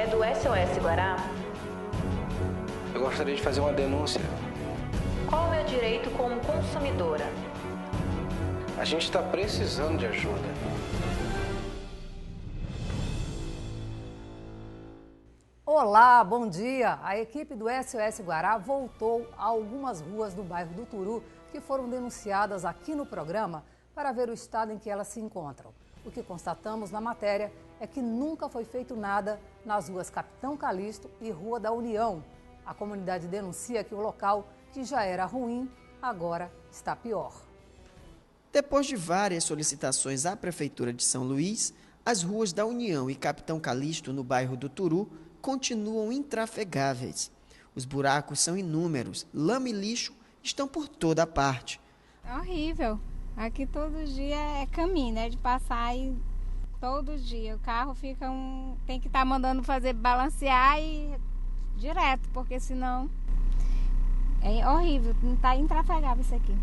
é do SOS Guará? Eu gostaria de fazer uma denúncia. Qual o meu direito como consumidora? A gente está precisando de ajuda. Olá, bom dia! A equipe do SOS Guará voltou a algumas ruas do bairro do Turu que foram denunciadas aqui no programa para ver o estado em que elas se encontram. O que constatamos na matéria é que nunca foi feito nada nas ruas Capitão Calixto e Rua da União. A comunidade denuncia que o local, que já era ruim, agora está pior. Depois de várias solicitações à Prefeitura de São Luís, as ruas da União e Capitão Calixto, no bairro do Turu, continuam intrafegáveis. Os buracos são inúmeros, lama e lixo estão por toda parte. É horrível. Aqui todo dia é caminho, né? De passar e todo dia. O carro fica tem que estar mandando fazer balancear e direto, porque senão é horrível. Não está intrafegável isso aqui.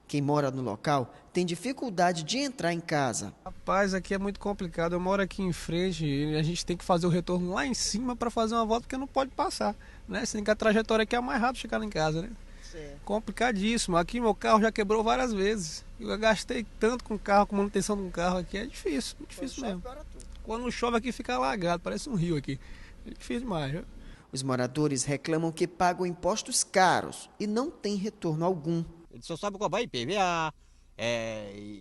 Quem mora no local tem dificuldade de entrar em casa. Rapaz, aqui é muito complicado. Eu moro aqui em frente e a gente tem que fazer o retorno lá em cima para fazer uma volta porque não pode passar, né? Sendo que a trajetória aqui é mais rápida chegar em casa, né? Certo. Complicadíssimo. Aqui meu carro já quebrou várias vezes. Eu gastei tanto com carro, com manutenção de um carro aqui. É difícil, difícil mesmo. Quando chove aqui fica alagado, parece um rio aqui. É difícil demais, viu? Os moradores reclamam que pagam impostos caros e não têm retorno algum. Eles só sabem cobrar IPVA,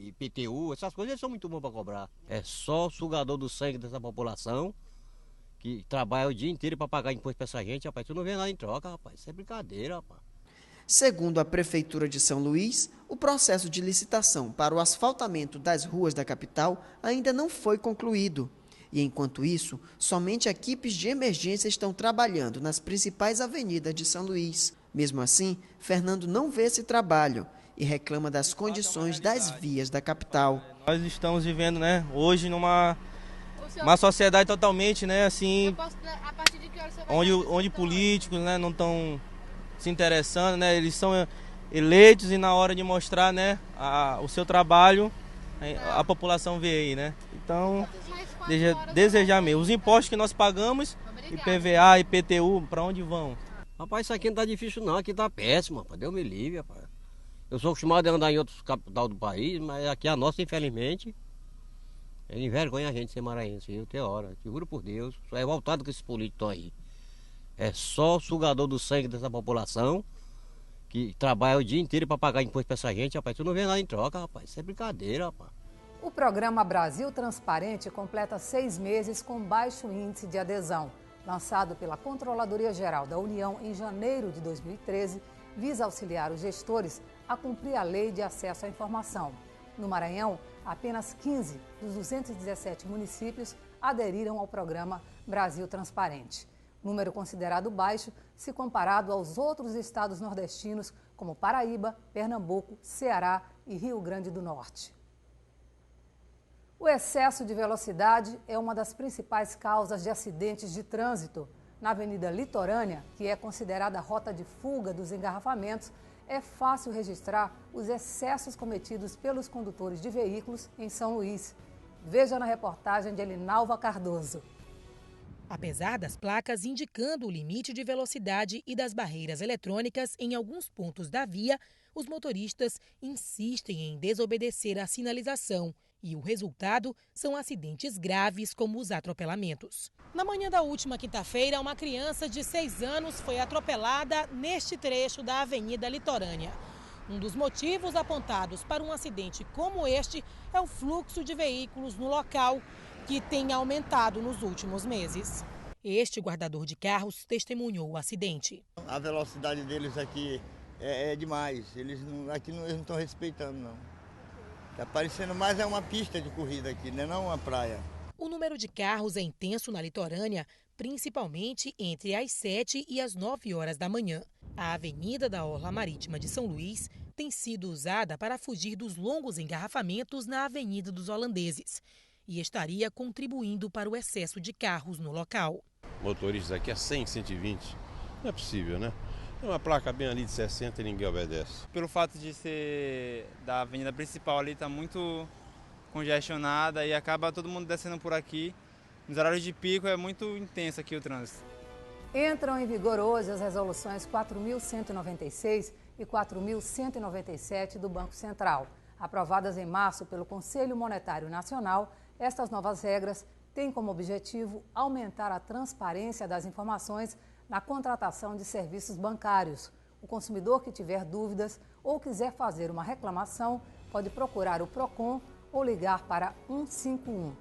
IPTU, essas coisas eles são muito bons para cobrar. É só o sugador do sangue dessa população que trabalha o dia inteiro para pagar imposto para essa gente. Rapaz, tu não vê nada em troca, rapaz. Isso é brincadeira, rapaz. Segundo a Prefeitura de São Luís, o processo de licitação para o asfaltamento das ruas da capital ainda não foi concluído. E, enquanto isso, somente equipes de emergência estão trabalhando nas principais avenidas de São Luís. Mesmo assim, Fernando não vê esse trabalho e reclama das condições das vias da capital. Nós estamos vivendo, né, hoje numa sociedade totalmente, né, assim, onde políticos, né, não estão se interessando, né, eles são eleitos e na hora de mostrar, né, o seu trabalho, a população vê aí, né. Então, desejar mesmo. Os impostos que nós pagamos, IPVA, IPTU, para onde vão? Rapaz, isso aqui não tá difícil não, aqui tá péssimo, rapaz. Deus me livre, rapaz. Eu sou acostumado a andar em outros capital do país, mas aqui a nossa, infelizmente, ele envergonha a gente ser maranhense, viu? Tem hora, te juro por Deus, só é voltado com esses políticos estão aí. É só o sugador do sangue dessa população que trabalha o dia inteiro para pagar imposto para essa gente, rapaz. Tu não vê nada em troca, rapaz. Isso é brincadeira, rapaz. O programa Brasil Transparente completa 6 meses com baixo índice de adesão. Lançado pela Controladoria Geral da União em janeiro de 2013, visa auxiliar os gestores a cumprir a lei de acesso à informação. No Maranhão, apenas 15 dos 217 municípios aderiram ao programa Brasil Transparente. Número considerado baixo se comparado aos outros estados nordestinos como Paraíba, Pernambuco, Ceará e Rio Grande do Norte. O excesso de velocidade é uma das principais causas de acidentes de trânsito. Na Avenida Litorânea, que é considerada a rota de fuga dos engarrafamentos, é fácil registrar os excessos cometidos pelos condutores de veículos em São Luís. Veja na reportagem de Elinalva Cardoso. Apesar das placas indicando o limite de velocidade e das barreiras eletrônicas em alguns pontos da via, os motoristas insistem em desobedecer à sinalização. E o resultado são acidentes graves como os atropelamentos. Na manhã da última quinta-feira, uma criança de 6 anos foi atropelada neste trecho da Avenida Litorânea. Um dos motivos apontados para um acidente como este é o fluxo de veículos no local, que tem aumentado nos últimos meses. Este guardador de carros testemunhou o acidente. A velocidade deles aqui é demais. Aqui eles não estão respeitando, não. Está parecendo mais uma pista de corrida aqui, né? Não uma praia. O número de carros é intenso na Litorânea, principalmente entre as 7 e as 9 horas da manhã. A Avenida da Orla Marítima de São Luís tem sido usada para fugir dos longos engarrafamentos na Avenida dos Holandeses e estaria contribuindo para o excesso de carros no local. Motoristas aqui a 100, 120, não é possível, né? Tem uma placa bem ali de 60 e ninguém obedece. Pelo fato de ser da avenida principal ali, está muito congestionada e acaba todo mundo descendo por aqui nos horários de pico é muito intenso aqui o trânsito. Entram em vigor hoje as resoluções 4.196 e 4.197 do Banco Central. Aprovadas em março pelo Conselho Monetário Nacional, estas novas regras têm como objetivo aumentar a transparência das informações na contratação de serviços bancários. O consumidor que tiver dúvidas ou quiser fazer uma reclamação pode procurar o PROCON ou ligar para 151.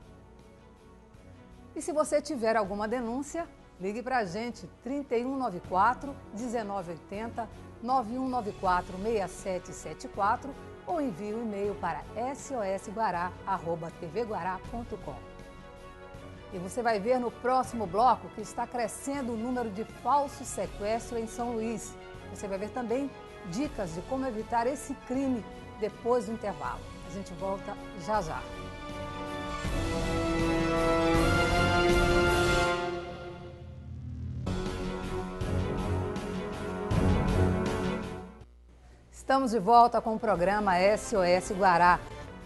E se você tiver alguma denúncia, ligue para a gente 3194-1980, 9194-6774 ou envie um e-mail para sosguará@tvguará.com. E você vai ver no próximo bloco que está crescendo o número de falsos sequestros em São Luís. Você vai ver também dicas de como evitar esse crime depois do intervalo. A gente volta já já. Estamos de volta com o programa SOS Guará.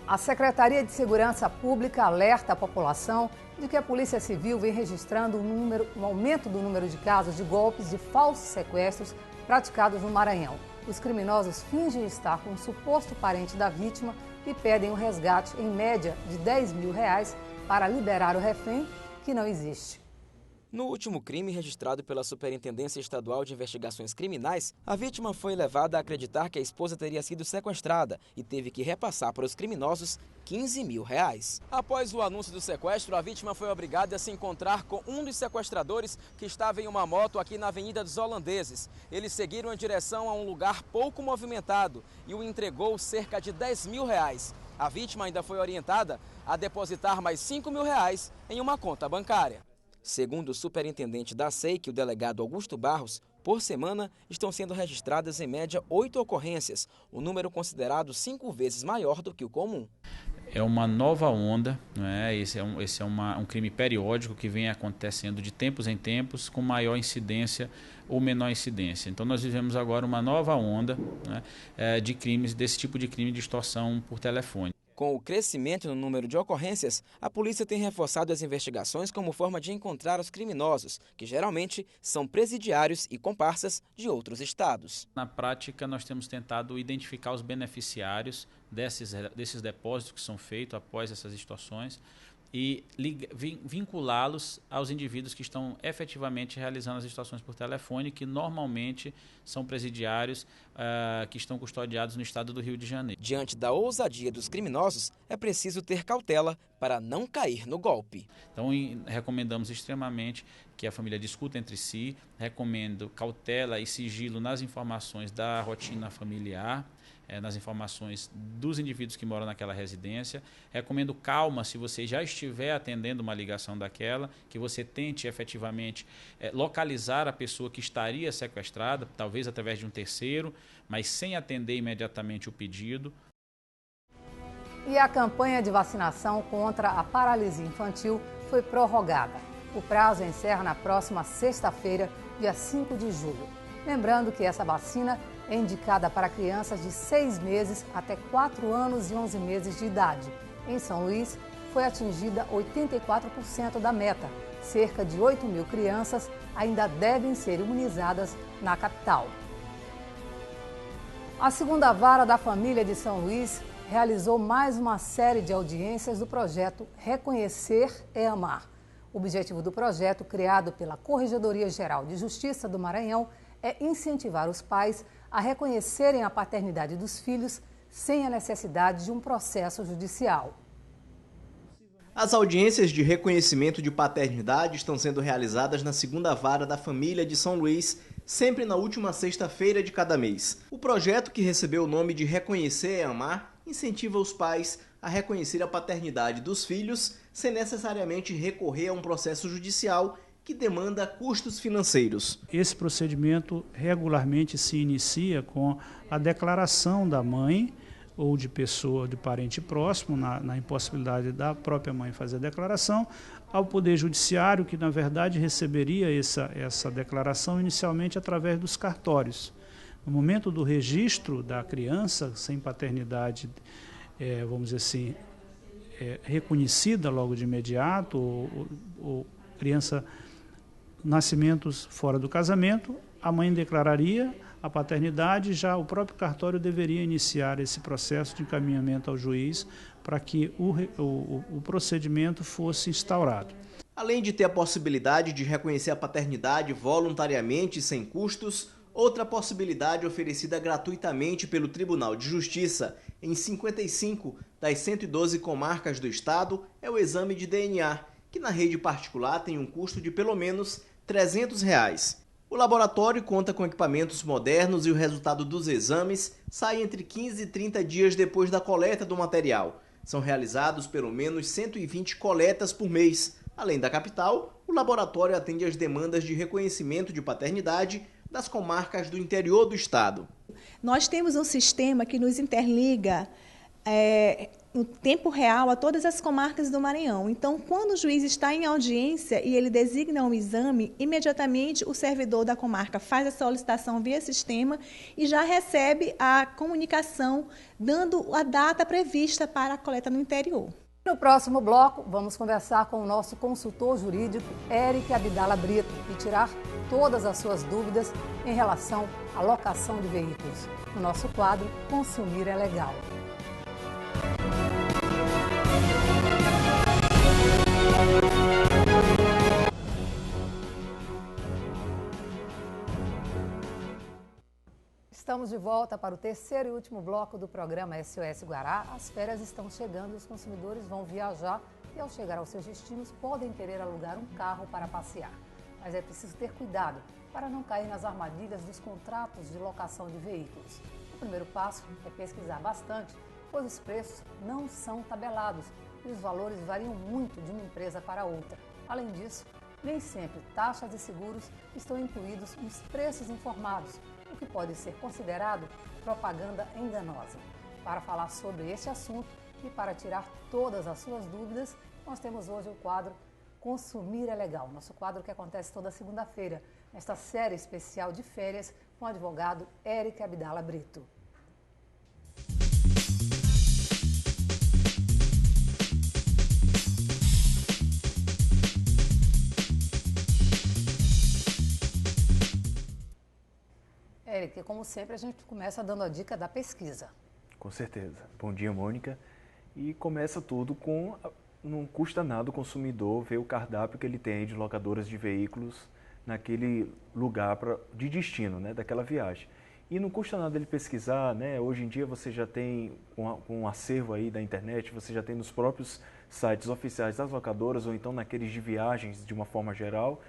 A Secretaria de Segurança Pública alerta a população de que a Polícia Civil vem registrando um aumento do número de casos de golpes de falsos sequestros praticados no Maranhão. Os criminosos fingem estar com um suposto parente da vítima e pedem um resgate, em média, de R$10 mil para liberar o refém, que não existe. No último crime registrado pela Superintendência Estadual de Investigações Criminais, a vítima foi levada a acreditar que a esposa teria sido sequestrada e teve que repassar para os criminosos R$15 mil. Após o anúncio do sequestro, a vítima foi obrigada a se encontrar com um dos sequestradores que estava em uma moto aqui na Avenida dos Holandeses. Eles seguiram em direção a um lugar pouco movimentado e o entregou cerca de R$10 mil. A vítima ainda foi orientada a depositar mais R$5 mil em uma conta bancária. Segundo o superintendente da SEIC, o delegado Augusto Barros, por semana estão sendo registradas em média 8 ocorrências, um número considerado 5 vezes maior do que o comum. É uma nova onda, né? Esse é um crime periódico que vem acontecendo de tempos em tempos com maior incidência ou menor incidência. Então nós vivemos agora uma nova onda, né, de crimes, desse tipo de crime de extorsão por telefone. Com o crescimento no número de ocorrências, a polícia tem reforçado as investigações como forma de encontrar os criminosos, que geralmente são presidiários e comparsas de outros estados. Na prática, nós temos tentado identificar os beneficiários desses depósitos que são feitos após essas extorsões e vinculá-los aos indivíduos que estão efetivamente realizando as extorsões por telefone, que normalmente são presidiários que estão custodiados no estado do Rio de Janeiro. Diante da ousadia dos criminosos, é preciso ter cautela para não cair no golpe. Então, recomendamos extremamente que a família discuta entre si, recomendo cautela e sigilo nas informações da rotina familiar, nas informações dos indivíduos que moram naquela residência. Recomendo calma se você já estiver atendendo uma ligação daquela, que você tente efetivamente localizar a pessoa que estaria sequestrada, talvez através de um terceiro, mas sem atender imediatamente o pedido. E a campanha de vacinação contra a paralisia infantil foi prorrogada. O prazo encerra na próxima sexta-feira, dia 5 de julho. Lembrando que essa vacina é indicada para crianças de 6 meses até 4 anos e 11 meses de idade. Em São Luís, foi atingida 84% da meta. Cerca de 8 mil crianças ainda devem ser imunizadas na capital. A segunda vara da família de São Luís realizou mais uma série de audiências do projeto Reconhecer é Amar. O objetivo do projeto, criado pela Corregedoria Geral de Justiça do Maranhão, é incentivar os pais a reconhecerem a paternidade dos filhos sem a necessidade de um processo judicial. As audiências de reconhecimento de paternidade estão sendo realizadas na segunda vara da família de São Luís, sempre na última sexta-feira de cada mês. O projeto, que recebeu o nome de Reconhecer é Amar, incentiva os pais a reconhecer a paternidade dos filhos sem necessariamente recorrer a um processo judicial que demanda custos financeiros. Esse procedimento regularmente se inicia com a declaração da mãe ou de pessoa, de parente próximo, na impossibilidade da própria mãe fazer a declaração, ao Poder Judiciário, que na verdade receberia essa declaração inicialmente através dos cartórios. No momento do registro da criança sem paternidade, vamos dizer assim, reconhecida logo de imediato, ou criança, nascimentos fora do casamento, a mãe declararia a paternidade, já o próprio cartório deveria iniciar esse processo de encaminhamento ao juiz para que o procedimento fosse instaurado. Além de ter a possibilidade de reconhecer a paternidade voluntariamente e sem custos, outra possibilidade oferecida gratuitamente pelo Tribunal de Justiça em 55 das 112 comarcas do estado é o exame de DNA, que na rede particular tem um custo de pelo menos R$ 300. O laboratório conta com equipamentos modernos e o resultado dos exames sai entre 15 e 30 dias depois da coleta do material. São realizados pelo menos 120 coletas por mês. Além da capital, o laboratório atende às demandas de reconhecimento de paternidade das comarcas do interior do estado. Nós temos um sistema que nos interliga no tempo real a todas as comarcas do Maranhão. Então, quando o juiz está em audiência e ele designa um exame, imediatamente o servidor da comarca faz a solicitação via sistema e já recebe a comunicação dando a data prevista para a coleta no interior. No próximo bloco, vamos conversar com o nosso consultor jurídico, Eric Abdala Brito, e tirar todas as suas dúvidas em relação à locação de veículos. No nosso quadro, Consumir é Legal. Estamos de volta para o terceiro e último bloco do programa SOS Guará. As férias estão chegando e os consumidores vão viajar e, ao chegar aos seus destinos, podem querer alugar um carro para passear. Mas é preciso ter cuidado para não cair nas armadilhas dos contratos de locação de veículos. O primeiro passo é pesquisar bastante, pois os preços não são tabelados e os valores variam muito de uma empresa para outra. Além disso, nem sempre taxas e seguros estão incluídos nos preços informados, o que pode ser considerado propaganda enganosa. Para falar sobre este assunto e para tirar todas as suas dúvidas, nós temos hoje o quadro Consumir é Legal, nosso quadro que acontece toda segunda-feira, nesta série especial de férias com o advogado Eric Abdala Brito. Eric, como sempre, a gente começa dando a dica da pesquisa. Com certeza. Bom dia, Mônica. E começa tudo com, não custa nada o consumidor ver o cardápio que ele tem de locadoras de veículos naquele lugar de destino, né, daquela viagem. E não custa nada ele pesquisar, né? Hoje em dia você já tem, com um acervo aí da internet, você já tem nos próprios sites oficiais das locadoras ou então naqueles de viagens de uma forma geral.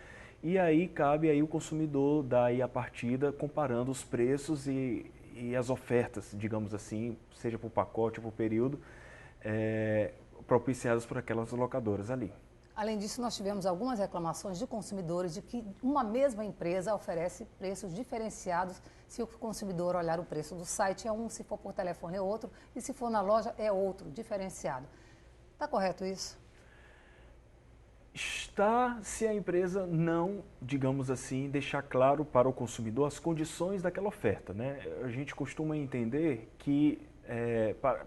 E aí cabe aí o consumidor dar aí a partida comparando os preços e as ofertas, digamos assim, seja por pacote ou por período, propiciadas por aquelas locadoras ali. Além disso, nós tivemos algumas reclamações de consumidores de que uma mesma empresa oferece preços diferenciados. Se o consumidor olhar o preço do site é um, se for por telefone é outro e se for na loja é outro, diferenciado. Está correto isso? Está se a empresa não, digamos assim, deixar claro para o consumidor as condições daquela oferta, né? A gente costuma entender que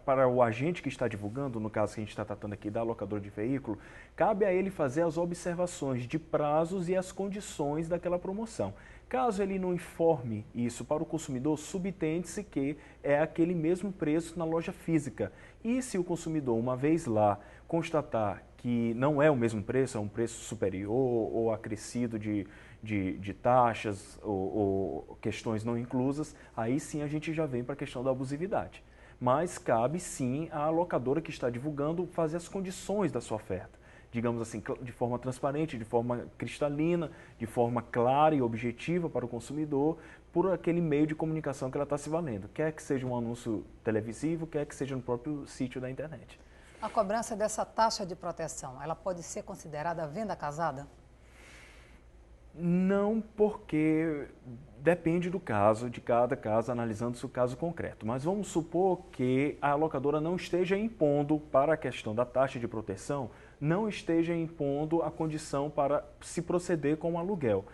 para o agente que está divulgando, no caso que a gente está tratando aqui da locadora de veículo, cabe a ele fazer as observações de prazos e as condições daquela promoção. Caso ele não informe isso para o consumidor, subtende-se que é aquele mesmo preço na loja física. E se o consumidor, uma vez lá, constatar que não é o mesmo preço, é um preço superior ou acrescido de taxas ou questões não inclusas, aí sim a gente já vem para a questão da abusividade. Mas cabe sim à locadora que está divulgando fazer as condições da sua oferta. Digamos assim, de forma transparente, de forma cristalina, de forma clara e objetiva para o consumidor, por aquele meio de comunicação que ela está se valendo. Quer que seja um anúncio televisivo, quer que seja no próprio sítio da internet. A cobrança dessa taxa de proteção, ela pode ser considerada venda casada? Não, porque depende do caso, de cada caso, analisando-se o caso concreto. Mas vamos supor que a locadora não esteja impondo, para a questão da taxa de proteção, não esteja impondo a condição para se proceder com o aluguel.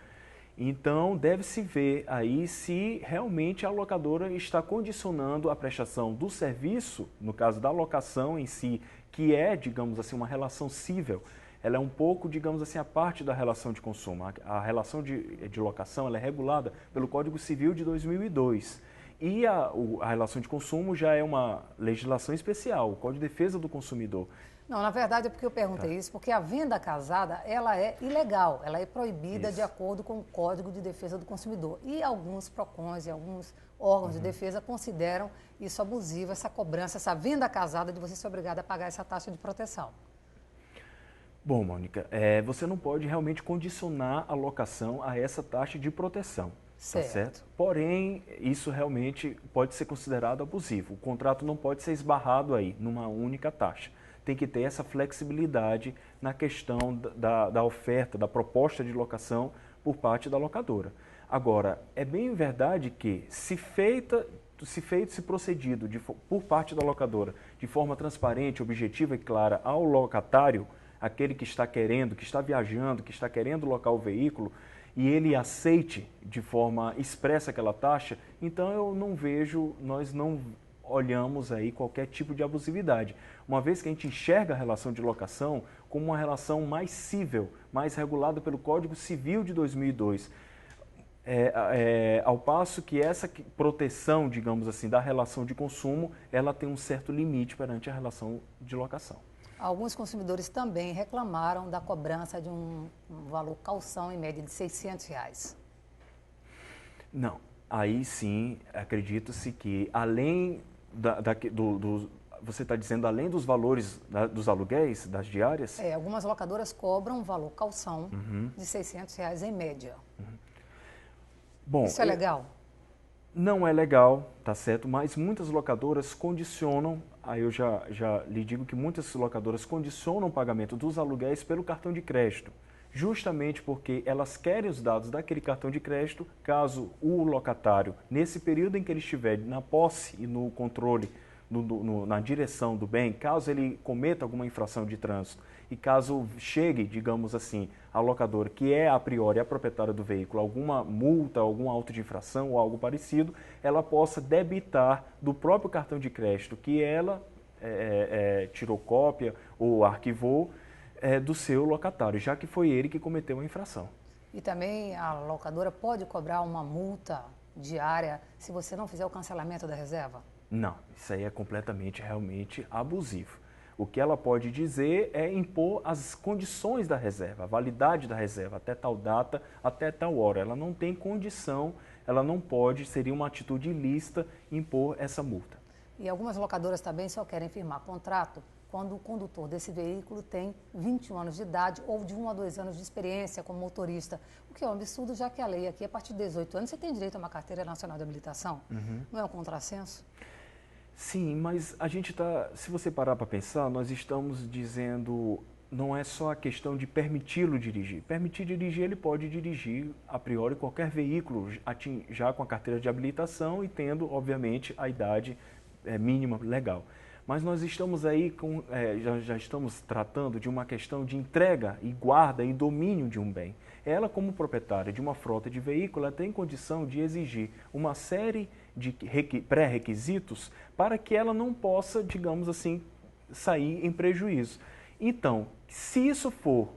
Então, deve-se ver aí se realmente a locadora está condicionando a prestação do serviço, no caso da locação em si, que é, digamos assim, uma relação cível, ela é um pouco, digamos assim, a parte da relação de consumo. A relação de locação ela é regulada pelo Código Civil de 2002. E a relação de consumo já é uma legislação especial, o Código de Defesa do Consumidor. Não, na verdade é porque eu perguntei isso, porque a venda casada, ela é ilegal, ela é proibida de acordo com o Código de Defesa do Consumidor. E alguns PROCONs e alguns órgãos de defesa consideram isso abusivo, essa cobrança, essa venda casada de você ser obrigado a pagar essa taxa de proteção. Bom, Mônica, você não pode realmente condicionar a locação a essa taxa de proteção, tá certo? Porém, isso realmente pode ser considerado abusivo. O contrato não pode ser esbarrado aí numa única taxa. Tem que ter essa flexibilidade na questão da oferta, da proposta de locação por parte da locadora. Agora, é bem verdade que se procedido por parte da locadora de forma transparente, objetiva e clara ao locatário, aquele que está querendo, que está viajando, que está querendo locar o veículo, e ele aceite de forma expressa aquela taxa, então eu não vejo, nós não olhamos aí qualquer tipo de abusividade. Uma vez que a gente enxerga a relação de locação como uma relação mais cível, mais regulada pelo Código Civil de 2002, ao passo que essa proteção, digamos assim, da relação de consumo, ela tem um certo limite perante a relação de locação. Alguns consumidores também reclamaram da cobrança de um valor calção em média de R$600. Não, aí sim, acredita-se que além você está dizendo além dos valores dos aluguéis, das diárias? Algumas locadoras cobram um valor calção de R$600 em média. Bom, isso é legal? Não é legal, tá certo, mas muitas locadoras condicionam, aí eu já lhe digo que muitas locadoras condicionam o pagamento dos aluguéis pelo cartão de crédito, justamente porque elas querem os dados daquele cartão de crédito, caso o locatário, nesse período em que ele estiver na posse e no controle, na direção do bem, caso ele cometa alguma infração de trânsito e caso chegue, digamos assim, a locadora, que é a priori a proprietária do veículo, alguma multa, algum auto de infração ou algo parecido, ela possa debitar do próprio cartão de crédito que ela tirou cópia ou arquivou do seu locatário, já que foi ele que cometeu a infração. E também a locadora pode cobrar uma multa diária se você não fizer o cancelamento da reserva? Não, isso aí é completamente, realmente abusivo. O que ela pode dizer é impor as condições da reserva, a validade da reserva, até tal data, até tal hora. Ela não tem condição, ela não pode, seria uma atitude ilícita impor essa multa. E algumas locadoras também só querem firmar contrato quando o condutor desse veículo tem 21 anos de idade ou de 1 a 2 anos de experiência como motorista, o que é um absurdo, já que a lei aqui, a partir de 18 anos, você tem direito a uma carteira nacional de habilitação. Não é um contrassenso? Sim, mas a gente está, se você parar para pensar, nós estamos dizendo, não é só a questão de permiti-lo dirigir. Permitir dirigir, ele pode dirigir, a priori, qualquer veículo, já com a carteira de habilitação e tendo, obviamente, a idade mínima legal. Mas nós estamos aí, já estamos tratando de uma questão de entrega e guarda e domínio de um bem. Ela, como proprietária de uma frota de veículo, ela tem condição de exigir uma série de pré-requisitos para que ela não possa, digamos assim, sair em prejuízo. Então, se isso for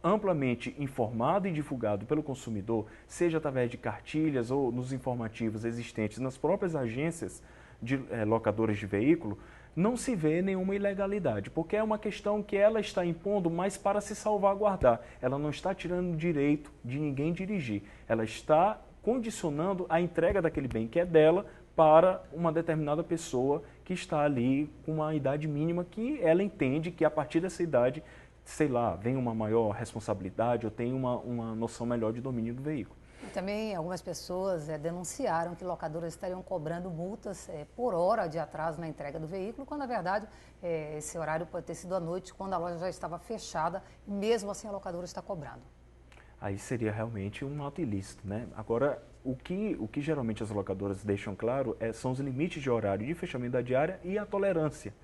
amplamente informado e divulgado pelo consumidor, seja através de cartilhas ou nos informativos existentes nas próprias agências de locadoras de veículo, não se vê nenhuma ilegalidade, porque é uma questão que ela está impondo, mas para se salvaguardar. Ela não está tirando o direito de ninguém dirigir, ela está condicionando a entrega daquele bem que é dela para uma determinada pessoa que está ali com uma idade mínima que ela entende que a partir dessa idade, sei lá, vem uma maior responsabilidade ou tem uma noção melhor de domínio do veículo. E também algumas pessoas denunciaram que locadoras estariam cobrando multas por hora de atraso na entrega do veículo, quando na verdade esse horário pode ter sido à noite, quando a loja já estava fechada, e mesmo assim a locadora está cobrando. Aí seria realmente um ato ilícito, né? Agora, o que geralmente as locadoras deixam claro são os limites de horário de fechamento da diária e a tolerância.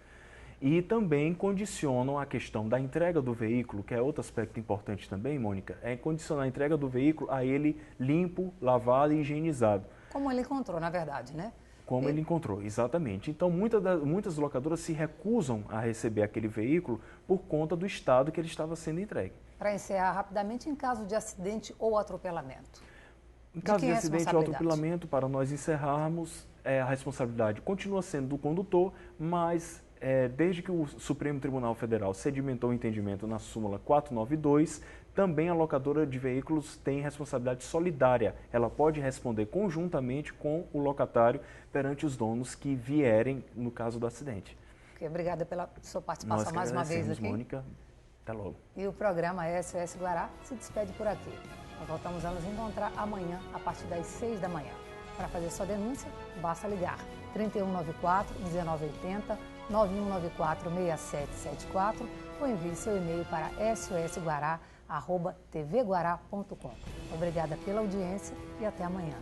E também condicionam a questão da entrega do veículo, que é outro aspecto importante também, Mônica, é condicionar a entrega do veículo a ele limpo, lavado e higienizado. Como ele encontrou, na verdade, né? Como ele encontrou, exatamente. Então, muitas locadoras se recusam a receber aquele veículo por conta do estado que ele estava sendo entregue. Para encerrar rapidamente, em caso de acidente ou atropelamento. Em caso de acidente ou atropelamento, para nós encerrarmos, a responsabilidade continua sendo do condutor, mas desde que o Supremo Tribunal Federal sedimentou o entendimento na súmula 492, também a locadora de veículos tem responsabilidade solidária. Ela pode responder conjuntamente com o locatário perante os donos que vierem no caso do acidente. Okay, obrigada pela sua participação mais uma vez aqui. Mônica, até logo. E o programa SOS Guará se despede por aqui. Nós voltamos a nos encontrar amanhã, a partir das 6 da manhã. Para fazer sua denúncia, basta ligar 3194-1980, 9194-6774 ou envie seu e-mail para sosguará@tvguará.com. Obrigada pela audiência e até amanhã.